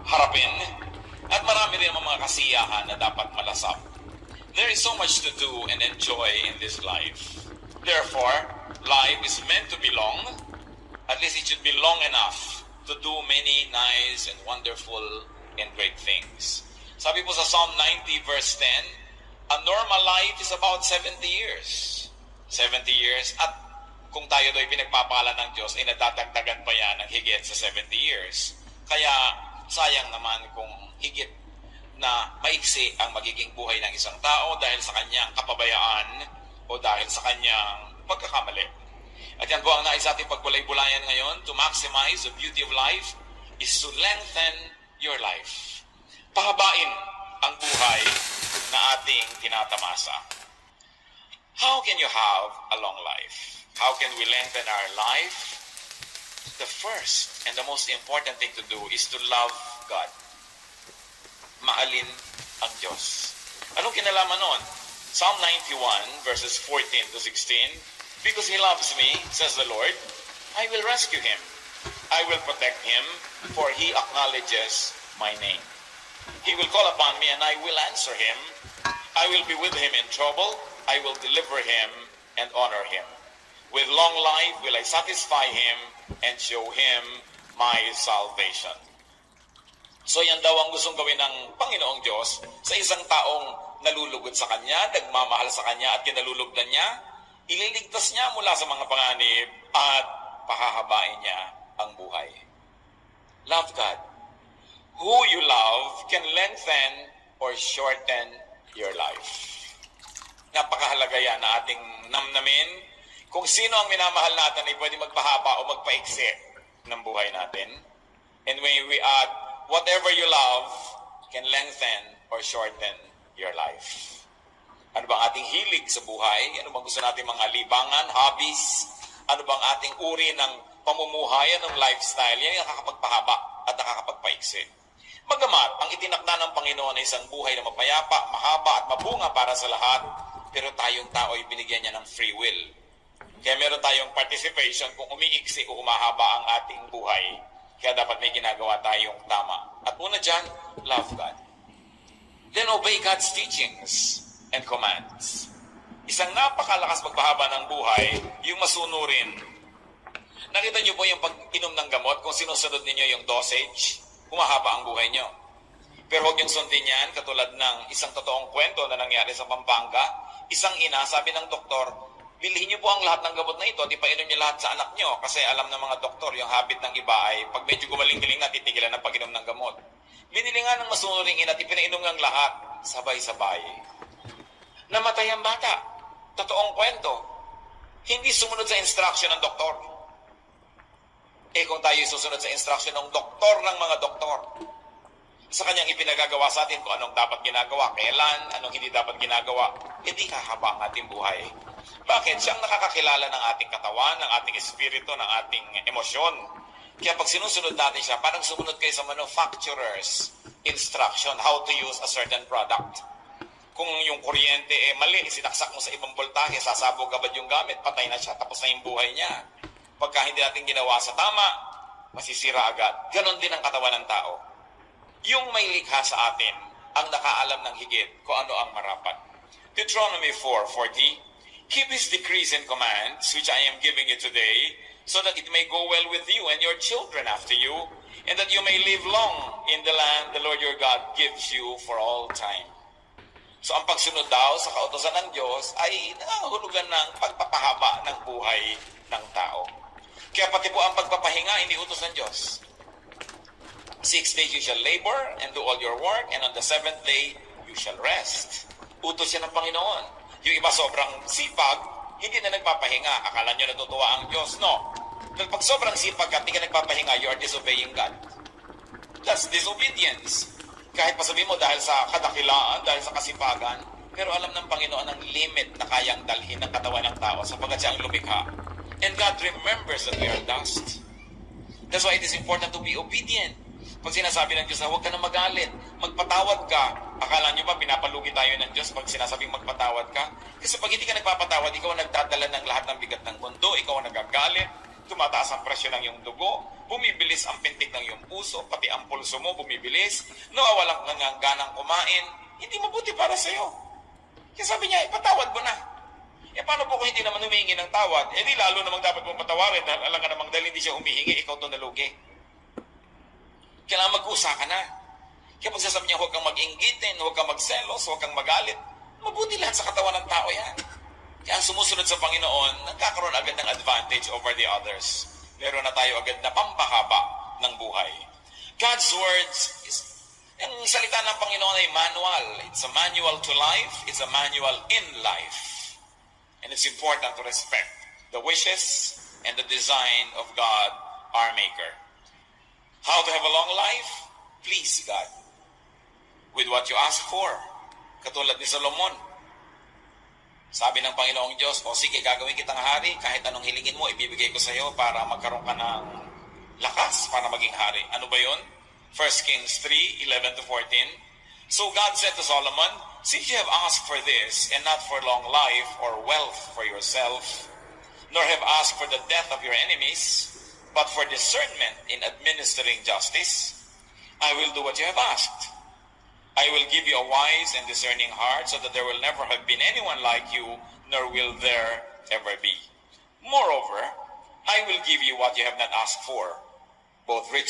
harapin at marami rin ang mga kasiyahan na dapat malasap. There is so much to do and enjoy in this life. Therefore, life is meant to be long. At least it should be long enough to do many nice and wonderful and great things. Sabi po sa Psalm 90 verse 10, a normal life is about 70 years. 70 years. At kung tayo do'y pinagpapala ng Diyos, ay nadadagdagan pa yan ng higit sa 70 years. Kaya sayang naman kung higit na maiksi ang magiging buhay ng isang tao dahil sa kanyang kapabayaan o dahil sa kanyang pagkakamali. At yan po ang nais ating pagbulay-bulayan ngayon. To maximize the beauty of life is to lengthen your life. Pahabain ang buhay na ating tinatamasa. How can you have a long life? How can we lengthen our life? The first and the most important thing to do is to love God. Mahalin ang Diyos. Anong kinalaman nun? Psalm 91 verses 14 to 16, because He loves me, says the Lord, I will rescue Him. I will protect Him, for He acknowledges my name. He will call upon me, and I will answer Him. I will be with Him in trouble. I will deliver Him and honor Him. With long life will I satisfy Him and show Him my salvation. So yan daw ang gustong gawin ng Panginoong Diyos sa isang taong nalulugod sa Kanya, nagmamahal sa Kanya at kinalulugdan niya. Ililigtas niya mula sa mga panganib at pahahabain niya ang buhay. Love God. Who you love can lengthen or shorten your life. Napakahalaga yan na ating namnamin. Kung sino ang minamahal natin ay pwede magpahaba o magpaiksi ng buhay natin. And when we add, whatever you love can lengthen or shorten your life. Ano bang ating hilig sa buhay? Ano bang gusto natin mga libangan, hobbies? Ano bang ating uri ng pamumuhay, ng lifestyle? Yan yung nakakapagpahaba at nakakapagpaiksi. Magamat, ang itinakda ng Panginoon ay isang buhay na mapayapa, mahaba at mabunga para sa lahat, pero tayong tao ay binigyan niya ng free will. Kaya meron tayong participation kung umiiksi o humahaba ang ating buhay. Kaya dapat may ginagawa tayong tama. At una dyan, love God. Then obey God's teachings and commands. Isang napakalakas magpahaba ng buhay, yung masunurin. Nakita niyo po yung pag-inom ng gamot, kung sinusunod ninyo yung dosage, humahaba ang buhay niyo. Pero huwag yung sundin yan, katulad ng isang totoong kwento na nangyari sa Pampanga. Isang ina, sabi ng doktor, bilhin niyo po ang lahat ng gamot na ito at ipainom niyo lahat sa anak niyo. Kasi alam ng mga doktor, yung habit ng iba ay pag medyo gumaling-galing na, titigilan ng pag-inom ng gamot. Binili nga ng masunuring ina at ipinainom ng lahat, sabay-sabay. Namatay ang bata. Totoong kwento. Hindi sumunod sa instruction ng doktor. Kung tayo susunod sa instruction ng doktor ng mga doktor, sa kanyang ipinagagawa sa atin kung anong dapat ginagawa, kailan, anong hindi dapat ginagawa, hindi hahaba ang ating buhay. Bakit? Siyang nakakakilala ng ating katawan, ng ating espiritu, ng ating emosyon. Kaya pag sinusunod natin siya, parang sumunod kayo sa manufacturer's instruction how to use a certain product. Kung yung kuryente mali, sinaksak mo sa ibang voltahe, sasabog agad yung gamit, patay na siya, tapos na yung buhay niya. Pagka hindi natin ginawa sa tama, masisira agad. Ganon din ang katawan ng tao. Yung may likha sa atin, ang nakaalam ng higit kung ano ang marapat. Deuteronomy 4:40, keep His decrees and commands, which I am giving you today, so that it may go well with you and your children after you, and that you may live long in the land the Lord your God gives you for all time. So ang pagsunod daw sa kautosan ng Diyos ay nangahulugan ng pagpapahaba ng buhay ng tao. Kaya pati po ang pagpapahinga, hindi utos ng Diyos. 6 days you shall labor and do all your work, and on the 7th day you shall rest. Utos yan ng Panginoon. Yung iba sobrang sipag, hindi na nagpapahinga. Akala nyo natutuwa ang Diyos? No. Dahil pag sobrang sipag ka, hindi ka nagpapahinga, you are disobeying God. That's disobedience. Kahit pasabihin mo dahil sa kadakilaan, dahil sa kasipagan, pero alam ng Panginoon ang limit na kayang dalhin ng katawan ng tao sapagkat siya ang lumikha. And God remembers that we are dust. That's why it is important to be obedient. Pag sinasabi ng Diyos na huwag ka na magalit, magpatawad ka. Akala nyo ba pinapalugi tayo ng Diyos pag sinasabing magpatawad ka? Kasi pag hindi ka nagpapatawad, ikaw ang nagdadala ng lahat ng bigat ng mundo, ikaw ang nagagalit, tumataas ang presyo ng iyong dugo, bumibilis ang pintig ng iyong puso, pati ang pulso mo bumibilis, nawawalan ka ng ganang kumain, hindi mabuti para sa iyo. Kaya sabi niya, ipatawad mo na. Paano po kung hindi naman humihingi ng tawad? Di lalo namang dapat mong patawarin dahil alam ka namang dahil hindi siya humihingi, ikaw to nalugi. Kailangan mag-usa ka na. Kaya pag sasabi niya, huwag kang mag-inggitin, huwag kang magselos, huwag kang magalit, mabuti lahat sa katawan ng tao yan. Kaya ang sumusunod sa Panginoon, nagkakaroon agad ng advantage over the others. Meron na tayo agad na pampahaba ng buhay. God's words is, ang salita ng Panginoon ay manual. It's a manual to life. It's a manual in life. And it's important to respect the wishes and the design of God, our Maker. How to have a long life? Please God. With what you ask for. Katulad ni Solomon. Sabi ng Panginoong Diyos, o sige, gagawin kitang hari, kahit anong hilingin mo, ibibigay ko sa iyo para magkaroon ka ng lakas para maging hari. Ano ba yun? 1 Kings 3:11-14. So God said to Solomon, since you have asked for this, and not for long life or wealth for yourself, nor have asked for the death of your enemies, but for discernment in administering justice, I will do what you have asked. I will give you a wise and discerning heart, so that there will never have been anyone like you, nor will there ever be. Moreover, I will give you what you have not asked for, both rich